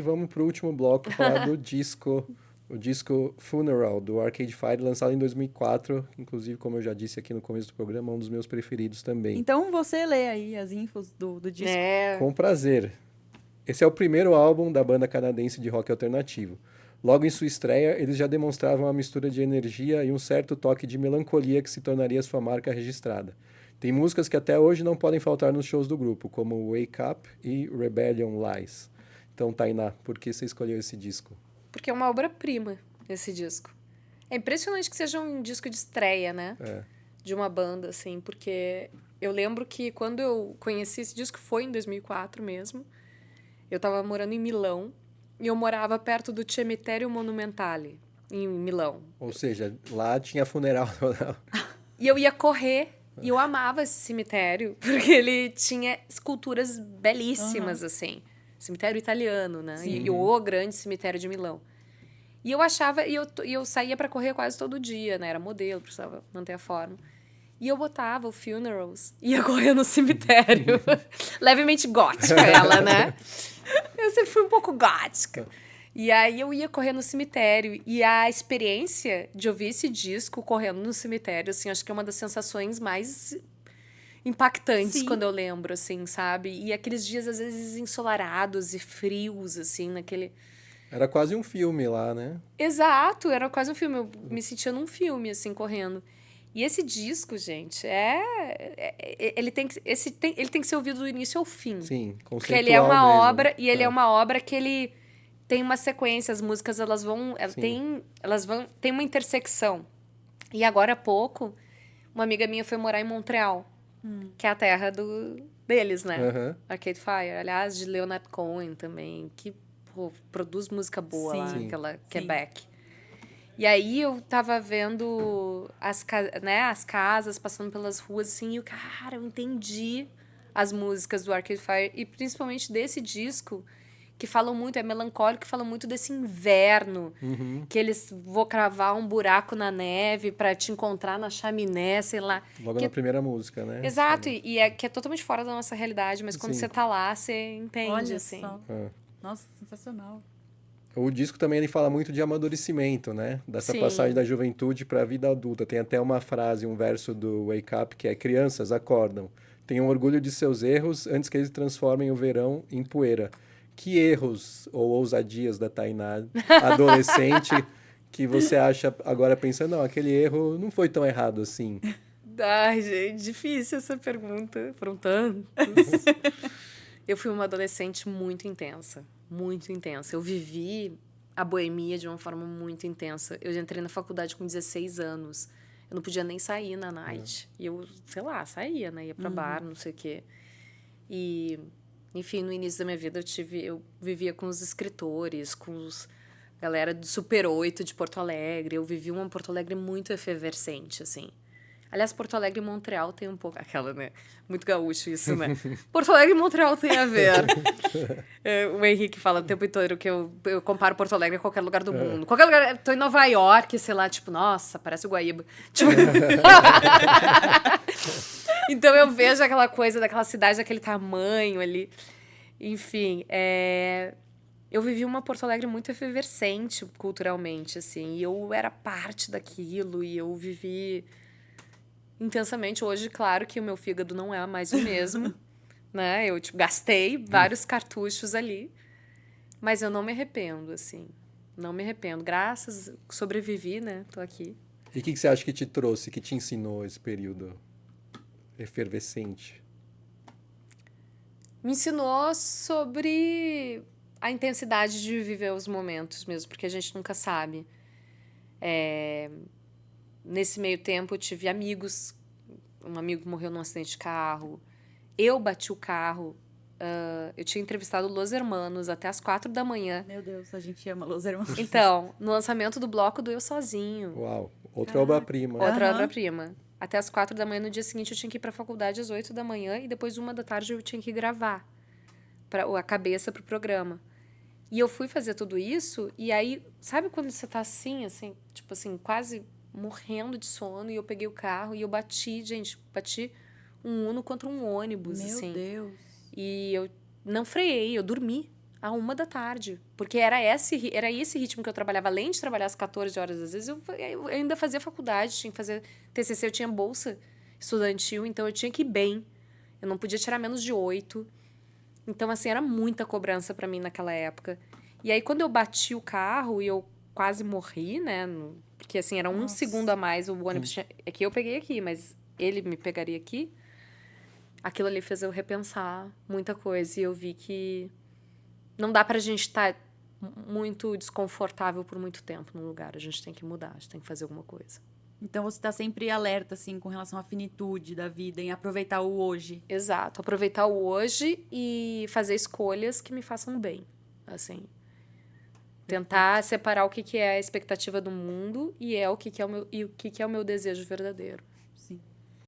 E vamos pro último bloco falar do disco, o disco Funeral, do Arcade Fire, lançado em 2004. Inclusive, como eu já disse aqui no começo do programa, é um dos meus preferidos também. Então você lê aí as infos do disco. Com prazer. Esse é o primeiro álbum da banda canadense de rock alternativo. Logo em sua estreia, eles já demonstravam uma mistura de energia e um certo toque de melancolia que se tornaria sua marca registrada. Tem músicas que até hoje não podem faltar nos shows do grupo, como Wake Up e Rebellion Lies. Então, Tainá, por que você escolheu esse disco? Porque é uma obra-prima, esse disco. É impressionante que seja um disco de estreia, né? De uma banda, assim, porque eu lembro que quando eu conheci esse disco foi em 2004 mesmo. Eu tava morando em Milão e eu morava perto do Cemitério Monumentale, em Milão. Ou seja, lá tinha funeral. E eu ia correr e eu amava esse cemitério, porque ele tinha esculturas belíssimas, assim. Cemitério italiano, né? E o grande cemitério de Milão. E eu achava... E eu saía pra correr quase todo dia, né? Era modelo, precisava manter a forma. E eu botava o Funerals e ia correr no cemitério. Levemente gótica ela, né? Eu sempre fui um pouco gótica. E aí eu ia correr no cemitério. E a experiência de ouvir esse disco correndo no cemitério, assim, acho que é uma das sensações mais impactantes quando eu lembro, assim, sabe? E aqueles dias, às vezes, ensolarados e frios, assim, naquele... Era quase um filme lá, né? Exato, era quase um filme. Eu me sentia num filme, assim, correndo. E esse disco, gente, ele tem que ser ouvido do início ao fim. Sim, conceitual porque ele é uma mesmo, obra, né? e ele é uma obra que ele tem uma sequência, as músicas, tem uma intersecção. E agora há pouco, uma amiga minha foi morar em Montreal, que é a terra deles, né? Arcade Fire, aliás, de Leonard Cohen também, que produz música boa lá, aquela Quebec. E aí eu tava vendo as casas, passando pelas ruas, assim, e cara, eu entendi as músicas do Arcade Fire, e principalmente desse disco, que falam muito, é melancólico, que falam muito desse inverno, que eles vão cravar um buraco na neve pra te encontrar na chaminé, sei lá. Logo na primeira música, né? Exato, que é totalmente fora da nossa realidade, mas quando você tá lá, você entende, Olha assim. só. Nossa, sensacional. O disco também ele fala muito de amadurecimento, né? Dessa passagem da juventude para a vida adulta. Tem até uma frase, um verso do Wake Up que é: crianças, acordam. Tenham orgulho de seus erros antes que eles transformem o verão em poeira. Que erros ou ousadias da Tainá, adolescente, que você acha agora pensando, não, aquele erro não foi tão errado assim? Ai, gente, difícil essa pergunta. Foram tantos. Eu fui uma adolescente muito intensa. Muito intensa. Eu vivi a boemia de uma forma muito intensa. Eu entrei na faculdade com 16 anos. Eu não podia nem sair na night. E eu, sei lá, saía, né? Ia pra bar, não sei o quê. E, enfim, no início da minha vida eu vivia com os escritores, com os galera do Super 8 de Porto Alegre. Eu vivi uma Porto Alegre muito efervescente, assim. Aliás, Porto Alegre e Montreal tem um pouco... Aquela, né? Muito gaúcho isso, né? Porto Alegre e Montreal tem a ver. O Henrique fala o tempo inteiro que eu comparo Porto Alegre a qualquer lugar do mundo. Qualquer lugar... Tô em Nova York, sei lá, tipo, nossa, parece o Guaíba. Tipo... Então eu vejo aquela coisa daquela cidade, daquele tamanho ali. Enfim, eu vivi uma Porto Alegre muito efervescente culturalmente, assim. E eu era parte daquilo e eu vivi... intensamente. Hoje, claro que o meu fígado não é mais o mesmo, né? Eu, gastei vários cartuchos ali, mas eu não me arrependo, assim. Não me arrependo. Sobrevivi, né? Tô aqui. E o que você acha que te trouxe, que te ensinou esse período efervescente? Me ensinou sobre a intensidade de viver os momentos mesmo, porque a gente nunca sabe. Nesse meio tempo, eu tive amigos. Um amigo morreu num acidente de carro. Eu bati o carro. Eu tinha entrevistado Los Hermanos até as 4 da manhã. Meu Deus, a gente ama Los Hermanos. Então, no lançamento do bloco do Eu Sozinho. Uau, outra obra-prima. Outra obra-prima. Até as 4 da manhã, no dia seguinte, eu tinha que ir pra faculdade às 8 da manhã. E depois, 1 da tarde, eu tinha que gravar a cabeça pro programa. E eu fui fazer tudo isso. E aí, sabe quando você tá assim, tipo assim, quase... morrendo de sono, e eu peguei o carro e eu bati um Uno contra um ônibus, assim. Meu Deus. E eu não freiei, eu dormi. à 1 da tarde. Porque era esse ritmo que eu trabalhava. Além de trabalhar às 14 horas, às vezes, eu ainda fazia faculdade, tinha que fazer TCC, eu tinha bolsa estudantil, então eu tinha que ir bem. Eu não podia tirar menos de 8. Então, assim, era muita cobrança pra mim naquela época. E aí, quando eu bati o carro e eu quase morri, né? Porque, assim, era um Nossa. segundo a mais, o ônibus tinha... É que eu peguei aqui, mas ele me pegaria aqui. Aquilo ali fez eu repensar muita coisa. E eu vi que não dá pra gente estar muito desconfortável por muito tempo num lugar. A gente tem que mudar, a gente tem que fazer alguma coisa. Então você tá sempre alerta, assim, com relação à finitude da vida, em aproveitar o hoje. Exato. Aproveitar o hoje e fazer escolhas que me façam bem, assim. Tentar separar o que é a expectativa do mundo e o que é o meu desejo verdadeiro.